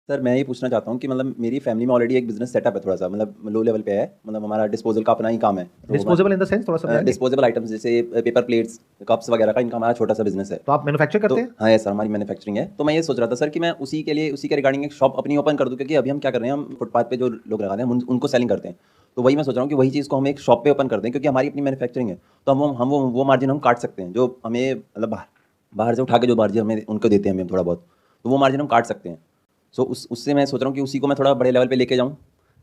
Sir मैं ये पूछना चाहता हूँ कि मतलब मेरी फैमिली में ऑलरेडी एक बिजनेस सेटअप है, थोड़ा सा मतलब लो लेवल पे है। मतलब हमारा डिस्पोजल का अपना ही काम है। डिस्पोजेबल इन द सेंस थोड़ा समझाएंगे। डिस्पोजेबल आइटम्स जैसे पेपर प्लेट्स, कप्स वगैरह का इनका हमारा छोटा सा बिजनेस है। तो आप मैन्युफैक्चर तो करते हैं? हाँ, यस सर, हमारी मैन्युफैक्चरिंग है। तो मैं ये सोच रहा था सर कि मैं उसी के लिए उसी के रिगार्डिंग एक शॉप अपनी ओपन कर दूं, क्योंकि अभी हम क्या कर रहे हैं, हम फुटपाथ पे जो लोग लगाते हैं उनको सेलिंग करते हैं। तो वही मैं सोच रहा हूँ कि वही चीज़ को हम एक शॉप पे ओपन कर दें, क्योंकि हमारी अपनी मैन्युफैक्चरिंग है। तो वो मार्जिन हम काट सकते हैं, जो हमें मतलब बाहर बाहर से उठा के जो मार्जिन हमें उनको देते हैं, हमें थोड़ा बहुत, तो वो मार्जिन हम काट सकते हैं। सो उससे मैं सोच रहा हूँ कि उसी को मैं थोड़ा बड़े लेवल पे लेके जाऊँ,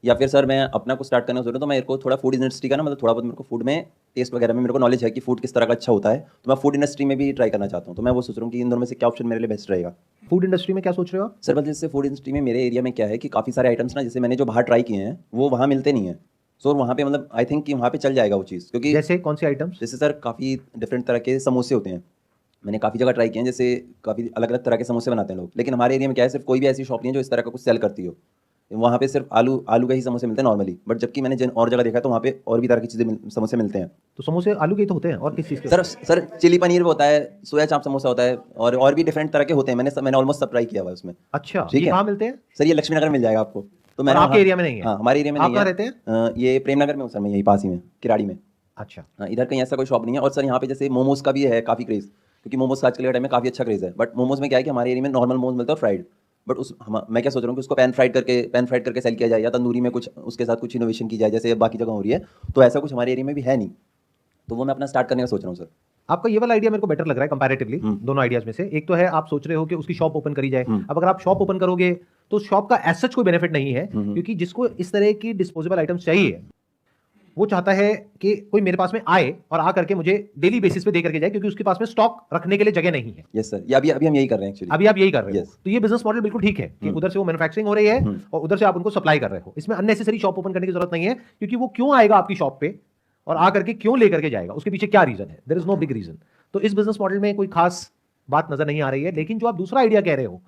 या फिर सर मैं अपना कुछ स्टार्ट करना सोच रहा हूँ। तो मेरे को थोड़ा फूड इंडस्ट्री का ना, मतलब थोड़ा बहुत मेरे को फूड में टेस्ट वगैरह में मेरे को नॉलेज है कि फूड किस तरह का अच्छा होता है। तो मैं फूड इंडस्ट्री में भी ट्राई करना चाहता हूँ। तो मैं वो सोच रहा हूँ कि इन दोनों में से क्या ऑप्शन मेरे लिए बेस्ट रहेगा। फूड इंडस्ट्री में क्या सोच रहे हो आप? सर मतलब जैसे फूड इंडस्ट्री में मेरे एरिया में क्या है कि काफ़ी सारे आइटम्स ना, जैसे मैंने जो बाहर ट्राई किए हैं वो वहाँ मिलते नहीं हैं। सो वहाँ पे मतलब आई थिंक कि वहाँ पे चल जाएगा वो चीज़, क्योंकि जैसे कौन सी आइटम्स? जैसे सर काफ़ी डिफरेंट तरह के समोसे होते हैं। मैंने काफ़ी जगह ट्राई किए हैं, जैसे काफ़ी अलग अलग तरह के समोसे बनाते हैं लोग, लेकिन हमारे एरिया में क्या है, सिर्फ कोई भी ऐसी शॉप नहीं है जो इस तरह का कुछ सेल करती हो। वहाँ पे सिर्फ आलू आलू के ही समोसे मिलते हैं नॉर्मली, बट जबकि मैंने जिन और जगह देखा है तो वहाँ पे और भी तरह की समोसे मिलते हैं। तो समोसे आलू के ही तो होते हैं, और किस चीज़ के सर होते हैं? सर चिली पनीर भी होता है, सोया चाप समोसा होता है, और भी डिफरेंट तरह के होते हैं। मैंने ऑलमोस्ट सब ट्राई किया हुआ है उसमें। अच्छा, ठीक ये है कहाँ मिलते हैं? सर, ये लक्ष्मी नगर में मिल जाएगा आपको। तो और मैंने आपके वहाँ, एरिया में नहीं है? हाँ हमारे एरिया में आप नहीं कहाँ है। रहते हैं? ये प्रेम नगर में हूँ सर, मैं यहीं पास ही में किराड़ी में। अच्छा। हाँ, इधर कहीं ऐसा कोई शॉप नहीं है। और सर यहाँ पे जैसे मोमोज का भी है काफ़ी क्रेज़, क्योंकि मोमोज का आजकल के टाइम में काफ़ी अच्छा क्रेज़ है। बट मोमोज में क्या है कि हमारे एरिया में नॉर्मल मोमोज मिलता है फ्राइड। बट मैं क्या सोच रहा हूँ कि उसको पैन फ्राइड करके सेल किया जाए, या तंदूरी में कुछ उसके साथ कुछ इनोवेशन की जाए, जैसे बाकी जगह हो रही है। तो ऐसा कुछ हमारे एरिया में भी है नहीं। तो वो मैं अपना स्टार्ट करने का सोच रहा हूँ सर। आपका ये वाला आइडिया मेरे को बेटर लग रहा है कंपैरेटिवली हम्म। दोनों आइडियाज में से। एक तो है आप सोच रहे हो कि उसकी शॉप ओपन करी जाए। हम्म। अब अगर आप शॉप ओपन करोगे तो शॉप का एज सच कोई बेनिफिट नहीं है, हम्म। क्योंकि जिसको इस तरह की डिस्पोजेबल आइटम्स चाहिए वो चाहता है कि कोई मेरे पास में आए और आ करके मुझे डेली बेसिस पे दे करके जाए, क्योंकि उसके पास में स्टॉक रखने के लिए जगह नहीं है। यस सर, ये अभी अभी हम यही कर रहे हैं एक्चुअली। अभी आप यही कर रहे हो, यस। तो ये बिजनेस मॉडल बिल्कुल ठीक है कि हम्म। उधर से वो मैन्युफैक्चरिंग हो रही है हम्म। और उधर से आप उनको सप्लाई कर रहे हो। इसमें अननेसेसरी शॉप ओपन करने की जरूरत नहीं है, क्योंकि वो क्यों आएगा आपकी शॉप पे और आकर के क्यों लेकर के जाएगा, उसके पीछे क्या रीजन है? There is no big reason. तो इस बिजनेस मॉडल में कोई खास बात नजर नहीं आ रही है। लेकिन जो आप दूसरा आइडिया कह रहे हो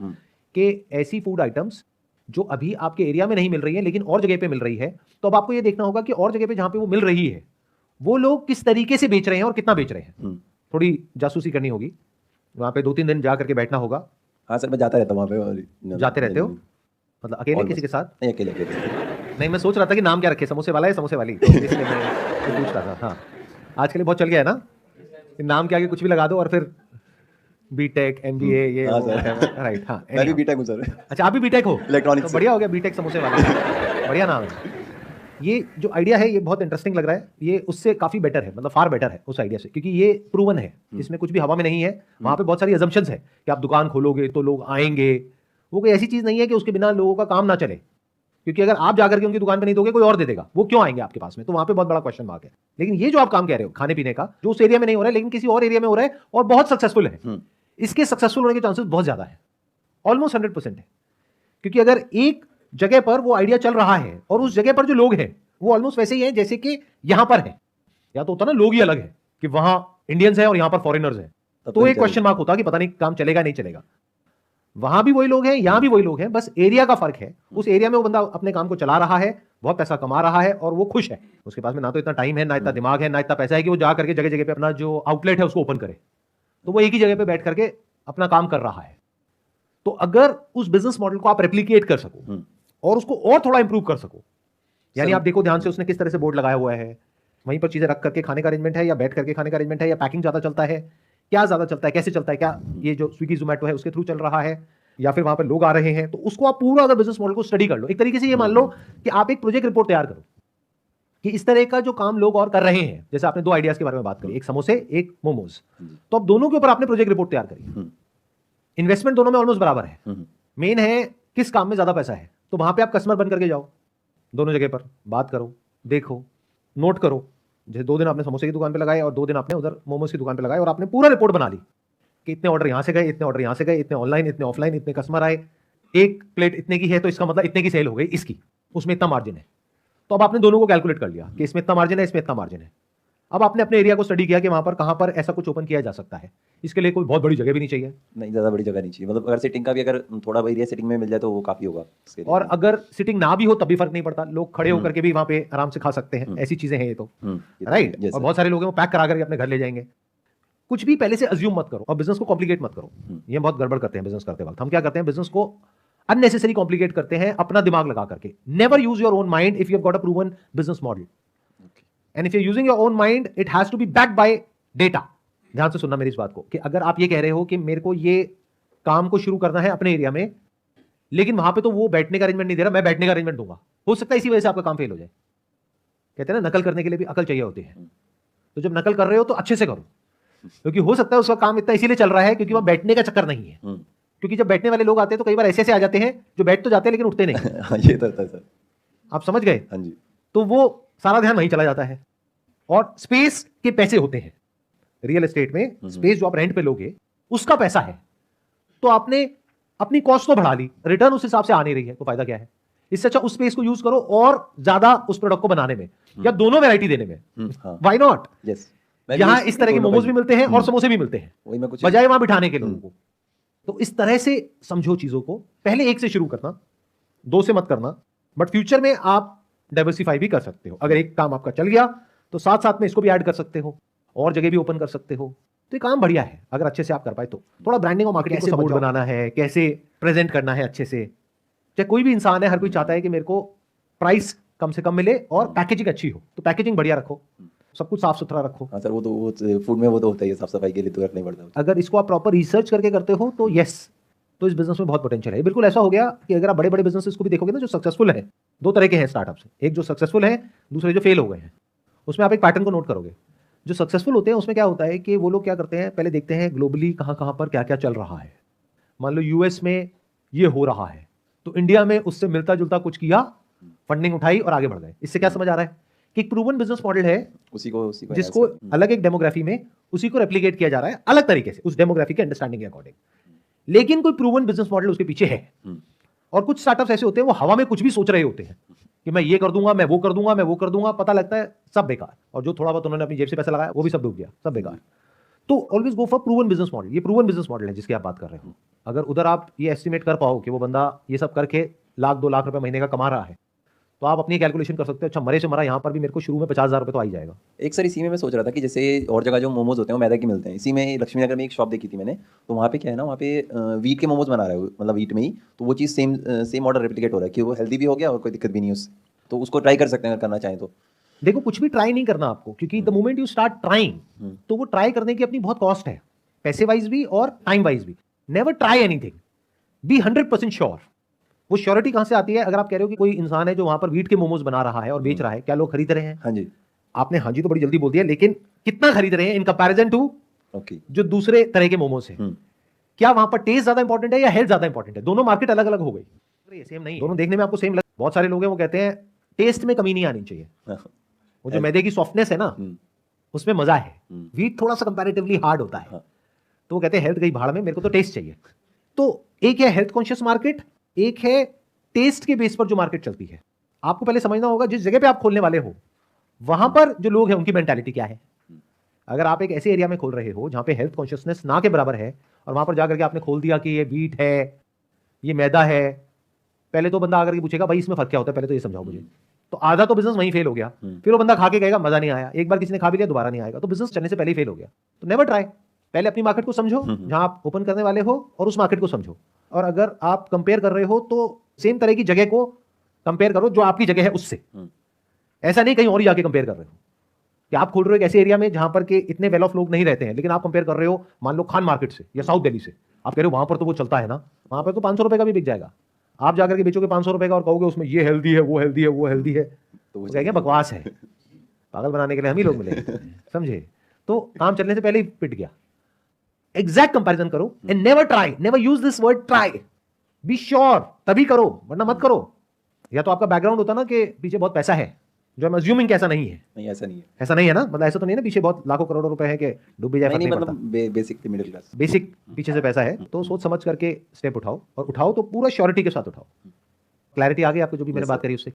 कि ऐसी फूड आइटम्स जो अभी आपके एरिया में नहीं मिल रही है लेकिन और जगह पे मिल रही है, तो अब आपको ये देखना होगा कि और जगह पे जहां पे वो मिल रही है वो लोग किस तरीके से बेच रहे हैं और कितना बेच रहे हैं। थोड़ी जासूसी करनी होगी, वहां पे 2-3 दिन जा करके बैठना होगा। हाँ सर, मैं जाता रहता हूँ वहाँ पे। जाते रहते हो? मतलब अकेले किसी ऑलमोस्ट के साथ? नहीं, अकेले अकेले। नहीं, मैं सोच रहा था कि नाम क्या रखे, समोसे वाला है समोसे वाली, तो इसलिए मैं ये पूछ रहा था। हाँ, आजकल ये बहुत चल गया है ना कि नाम के आगे कुछ भी लगा दो और फिर बीटेक एमबीए ये हाँ वो सर। Whatever, right? हाँ, मैं भी anyhow। बीटेक हूँ सर। अच्छा, आप भी बीटेक हो? इलेक्ट्रॉनिक्स तो से। बढ़िया हो गया, बीटेक समोसे वाला, बढ़िया नाम है। ये जो आइडिया है ये बहुत इंटरेस्टिंग लग रहा है। ये उससे काफी बेटर है, मतलब फार बेटर है उस आइडिया से, क्योंकि ये प्रूवन है, इसमें कुछ भी हवा में नहीं है। वहां पे बहुत सारी अजम्पशंस है कि आप दुकान खोलोगे तो लोग आएंगे। वो कोई ऐसी चीज नहीं है कि उसके बिना लोगों का काम ना चले, क्योंकि अगर आप जाकर के उनकी दुकान पे नहीं दोगे कोई और दे देगा, वो क्यों आएंगे आपके पास में? तो वहां पे बहुत बड़ा क्वेश्चन मार्क है। लेकिन ये जो आप काम कह रहे हो खाने पीने का, जो उस एरिया में नहीं हो रहा है लेकिन किसी और एरिया में हो रहा है और बहुत सक्सेसफुल है, इसके सक्सेसफुल होने के चांसेस बहुत ज्यादा है, ऑलमोस्ट 100% है। क्योंकि अगर एक जगह पर वो आइडिया चल रहा है और उस जगह पर जो लोग हैं वो ऑलमोस्ट वैसे ही है जैसे कि यहां पर है, या तो होता ना लोग ही अलग है कि वहां इंडियंस है और यहां पर फॉरेनर्स है, तो एक क्वेश्चन मार्क होता कि पता नहीं काम चलेगा नहीं चलेगा। वहां भी वही लोग हैं, यहां भी वही लोग हैं, बस एरिया का फर्क है। उस एरिया में वो बंदा अपने काम को चला रहा है, बहुत पैसा कमा रहा है और वो खुश है। उसके पास में ना तो इतना टाइम है, ना इतना दिमाग है, ना इतना पैसा है कि वो जा करके जगह जगह पे अपना जो आउटलेट है उसको ओपन करे। तो वो एक ही जगह पे बैठ करके अपना काम कर रहा है। तो अगर उस बिजनेस मॉडल को आप रेप्लिकेट कर सको और उसको और थोड़ा इंप्रूव कर सको, यानी आप देखो ध्यान से उसने किस तरह से बोर्ड लगाया हुआ है, वहीं पर चीजें रख करके खाने का अरेंजमेंट है या बैठ करके खाने का अरेंजमेंट है, या पैकिंग ज्यादा चलता है, क्या ज्यादा चलता है, कैसे चलता है, क्या ये जो स्विगी जोमेटो है उसके थ्रू चल रहा है, या फिर वहां पर लोग आ रहे हैं, तो उसको आप पूरा अगर बिजनेस मॉडल को स्टडी कर लो। एक तरीके से ये मान लो कि आप एक प्रोजेक्ट रिपोर्ट तैयार करो कि इस तरह का जो काम लोग और कर रहे हैं। जैसे आपने दो आइडियाज के बारे में बात करी, एक समोसे एक मोमोज, तो अब दोनों के ऊपर आपने प्रोजेक्ट रिपोर्ट तैयार करी। इन्वेस्टमेंट दोनों में ऑलमोस्ट बराबर है, मेन है किस काम में ज्यादा पैसा है। तो वहां पे आप कस्टमर बन करके जाओ, दोनों जगह पर बात करो, देखो, नोट करो। जैसे 2 दिन आपने समोसे की दुकान पे लगाए और 2 दिन आपने उधर मोमोज की दुकान पे लगाए, और आपने पूरा रिपोर्ट बना ली कि इतने ऑर्डर यहां से गए, इतने ऑर्डर यहां से गए, इतने ऑनलाइन, इतने ऑफलाइन, इतने कस्टमर आए, एक प्लेट इतने की है तो इसका मतलब इतने की सेल हो गई, इसकी उसमें इतना मार्जिन है। तो अब आपने दोनों को कैलकुलेट कर लिया कि इसमें इतना मार्जिन है, इसमें इतना मार्जिन है। अब आपने अपने एरिया को स्टडी किया कि वहां पर कहां पर ऐसा कुछ ओपन किया जा सकता है। इसके लिए कोई बहुत बड़ी जगह भी नहीं चाहिए, नहीं, ज़्यादा बड़ी जगह नहीं चाहिए। मतलब अगर सिटिंग का भी अगर थोड़ा एरिया सिटिंग में मिल जाए तो वो काफ़ी होगा इसके लिए। और अगर सिटिंग ना भी हो तब भी फर्क नहीं पड़ता, लोग खड़े होकर के भी वहां पे आराम से खा सकते हैं। ऐसी चीजें हैं ये तो, राइट? यस और सर। बहुत सारे लोग हैं वो पैक करा करके अपने घर ले जाएंगे। कुछ भी पहले से अज्यूम मत करो और बिजनेस को कॉम्प्लिकेट मत करो। ये बहुत गड़बड़ करते हैं बिजनेस करते वक्त। हम क्या करते हैं, बिजनेस को अननेसेसरी कॉम्प्लिकेट करते हैं अपना दिमाग लगा करके. Never use your own mind if you have got a proven business model. And if you using your own mind it has to be backed by data. ध्यान से सुनना मेरी इस बात को कि अगर आप ये कह रहे हो कि मेरे को ये काम को शुरू करना है अपने एरिया में, लेकिन वहां पे तो वो बैठने का अरेंजमेंट नहीं दे रहा, मैं बैठने का अरेंजमेंट दूंगा, हो सकता है इसी वजह से आपका काम फेल हो जाए. कहते हैं ना, नकल करने के लिए भी अकल चाहिए होती है. तो जब नकल कर रहे हो तो अच्छे से करो, क्योंकि हो सकता है उसका काम इतना इसीलिए चल रहा है क्योंकि वहां बैठने का चक्कर नहीं है. क्योंकि जब बैठने वाले लोग आते हैं तो कई बार ऐसे ऐसे आ जाते हैं जो बैठ तो जाते हैं लेकिन उठते नहीं. हाँ, ये तो है सर. आप समझ गए. हाँ जी. तो वो सारा ध्यान वहीं चला जाता है. और स्पेस के पैसे होते हैं रियल एस्टेट में. स्पेस जो आप रेंट पे लोगे उसका पैसा है. तो आपने अपनी कॉस्ट तो बढ़ा ली, रिटर्न उस हिसाब से आ नहीं रही है, तो फायदा क्या है. इससे अच्छा उस स्पेस को यूज करो और ज्यादा उस प्रोडक्ट को बनाने में या दोनों वैरायटी देने में. Why not. यस. यहां इस तरह के मोमोज भी मिलते हैं और समोसे भी मिलते हैं, वही मैं कुछ बजाय वहां बिठाने के लोगों को. तो इस तरह से समझो चीजों को. पहले एक से शुरू करना, दो से मत करना. बट फ्यूचर में आप डाइवर्सिफाई भी कर सकते हो. अगर एक काम आपका चल गया तो साथ साथ में इसको भी ऐड कर सकते हो और जगह भी ओपन कर सकते हो. तो ये काम बढ़िया है अगर अच्छे से आप कर पाए तो. थोड़ा ब्रांडिंग और मार्केटिंग को समझ बनाना है, कैसे प्रेजेंट करना है अच्छे से. चाहे कोई भी इंसान है, हर कोई चाहता है कि मेरे को प्राइस कम से कम मिले और पैकेजिंग अच्छी हो. तो पैकेजिंग बढ़िया रखो, सब कुछ साफ सुथरा रखो. हाँ सर, वो फूड में वो तो होता ही है, साफ सफाई के लिए तो रखना ही पड़ता है. अगर इसको आप प्रॉपर रिसर्च करके करते हो तो यस, तो इस बिजनेस में बहुत पोटेंशियल है. बिल्कुल ऐसा हो गया कि अगर आप बड़े बड़े बिजनेस को भी देखोगे ना जो सक्सेसफुल है, दो तरह के हैं स्टार्टअप्स. एक जो सक्सेसफुल है, दूसरे जो फेल हो गए हैं. उसमें आप एक पैटर्न को नोट करोगे. जो सक्सेसफुल होते हैं उसमें क्या होता है कि वो लोग क्या करते हैं, पहले देखते हैं ग्लोबली कहाँ कहाँ पर क्या क्या चल रहा है. मान लो यूएस में ये हो रहा है तो इंडिया में उससे मिलता जुलता कुछ किया, फंडिंग उठाई और आगे बढ़ गए. इससे क्या समझ आ रहा है कि एक प्रूवन बिजनेस मॉडल है उसी को जिसको अलग एक डेमोग्राफी में उसी को रेप्लिकेट किया जा रहा है अलग तरीके से उस डेमोग्राफी के अंडरस्टैंडिंग के अकॉर्डिंग. लेकिन कोई प्रूवन बिजनेस मॉडल उसके पीछे है. और कुछ स्टार्टअप्स ऐसे होते हैं वो हवा में कुछ भी सोच रहे होते हैं कि मैं ये कर दूंगा, मैं वो कर दूंगा, मैं वो कर दूंगा. पता लगता है सब बेकार. और जो थोड़ा बहुत उन्होंने अपनी जेब से पैसा लगाया वो भी सब डूब गया, सब बेकार. तो always go for proven business model. ये प्रूवन बिजनेस मॉडल है जिसकी आप बात कर रहे हो. अगर उधर आप ये एस्टिमेट कर पाओ कि वो बंदा ये सब करके लाख 2 लाख रुपए महीने का कमा रहा है, तो आप अपनी कैलकुलेशन कर सकते हो. अच्छा, मरे से मरा यहाँ पर भी मेरे को शुरू में 50,000 रुपए तो आ ही जाएगा. एक सर इसी में मैं सोच रहा था कि जैसे और जगह जो मोमोज होते हैं वो मैदा के मिलते हैं, इसी में लक्ष्मी नगर में एक शॉप देखी थी मैंने. तो वहाँ पे क्या है ना, वहाँ पे वीट के मोमोज बना रहा है, मतलब वीट में ही. तो वो चीज़ सेम ऑर्डर रेप्लिकेट हो रहा है कि वो हेल्दी भी हो गया और कोई दिक्कत भी नहीं है उससे. तो उसको ट्राई कर सकते हैं अगर करना चाहें तो. देखो, कुछ भी ट्राई नहीं करना आपको, क्योंकि the moment you start trying तो वो ट्राई करने की अपनी बहुत कॉस्ट है, पैसे वाइज भी और टाइम वाइज भी. Never try anything, be 100% sure. वो श्योरिटी कहां से आती है? अगर आप कह रहे हो कि कोई इंसान है जो वहां पर वीट के मोमोज बना रहा है और बेच रहा है, क्या लोग खरीद रहे हैं? हाँ जी. आपने हाँ जी तो बड़ी जल्दी बोल दिया, लेकिन कितना खरीद रहे हैं इन कंपैरिजन टू जो दूसरे तरह के मोमोज हैं? क्या वहां पर टेस्ट ज्यादा इंपॉर्टेंट है या हेल्थ ज्यादा इंपॉर्टेंट है? दोनों मार्केट अलग अलग हो गई, ये सेम नहीं. दोनों देखने में आपको सेम लग. बहुत सारे लोग हैं वो कहते हैं टेस्ट में कमी नहीं आनी चाहिए. वो जो मैदे की सॉफ्टनेस है ना, उसमें मजा है. वीट थोड़ा सा कंपैरेटिवली हार्ड होता है. तो वो कहते हैं हेल्थ गई भाड़ में, मेरे को तो टेस्ट चाहिए. तो एक है हेल्थ कॉन्शियस मार्केट, एक है टेस्ट के बेस पर जो मार्केट चलती है. आपको पहले समझना होगा जिस जगह पे आप खोलने वाले हो वहां पर जो लोग हैं उनकी मेंटालिटी क्या है. अगर आप एक ऐसे एरिया में खोल रहे हो जहां पे हेल्थ कॉन्शियसनेस ना के बराबर है और वहां पर जाकर के आपने खोल दिया कि ये वीट है, ये मैदा है, पहले तो बंदा आकर के पूछेगा भाई इसमें फर्क क्या होता है, पहले तो ये समझाओ मुझे. तो आधा तो बिजनेस वहीं फेल हो गया. फिर वो बंदा खा के कहेगा मजा नहीं आया. एक बार किसी ने खा भी लिया दोबारा नहीं आएगा. तो बिजनेस चलने से पहले ही फेल हो गया. तो नेवर ट्राई. पहले अपनी मार्केट को समझो जहां आप ओपन करने वाले हो और उस मार्केट को समझो. और अगर आप कंपेयर कर रहे हो तो सेम तरह की जगह को कंपेयर करो जो आपकी जगह है उससे. ऐसा नहीं कहीं और ही जाके कंपेयर कर रहे हो कि आप खोल रहे हो एक ऐसे एरिया में जहां पर के इतने वेल ऑफ लोग नहीं रहते हैं, लेकिन आप कंपेयर कर रहे हो मान लो खान मार्केट से या साउथ दिल्ली से. आप कह रहे हो वहां पर तो वो चलता है ना, वहां पर तो 500 रुपए का भी बिक जाएगा. आप जाकर के बेचोगे 500 रुपए का और कहोगे उसमें ये हेल्दी है, वो हेल्दी है, वो हेल्दी है, तो वो कहेंगे बकवास है. पागल बनाने के लिए हम ही लोग मिले, समझे. तो काम चलने से पहले ही पिट गया. एग्जैक्ट कंपैरिजन करो and never try. Never use this word try. Be sure, तभी करो वरना मत करो. या तो आपका बैकग्राउंड होता ना कि पीछे बहुत पैसा है, जो हम अज्यूमिंग ऐसा नहीं है. नहीं, ऐसा नहीं है. ऐसा नहीं है ना, मतलब ऐसा तो नहीं है ना पीछे बहुत लाखों करोड़ों रुपए है कि डूब भी जाए. नहीं, मतलब बेसिक मिडिल क्लास, बेसिक पीछे से पैसा है. तो सोच समझ करके स्टेप उठाओ, और उठाओ तो पूरा श्योरिटी के साथ उठाओ. क्लैरिटी आ गई आपको जो भी मैंने बात करी उससे?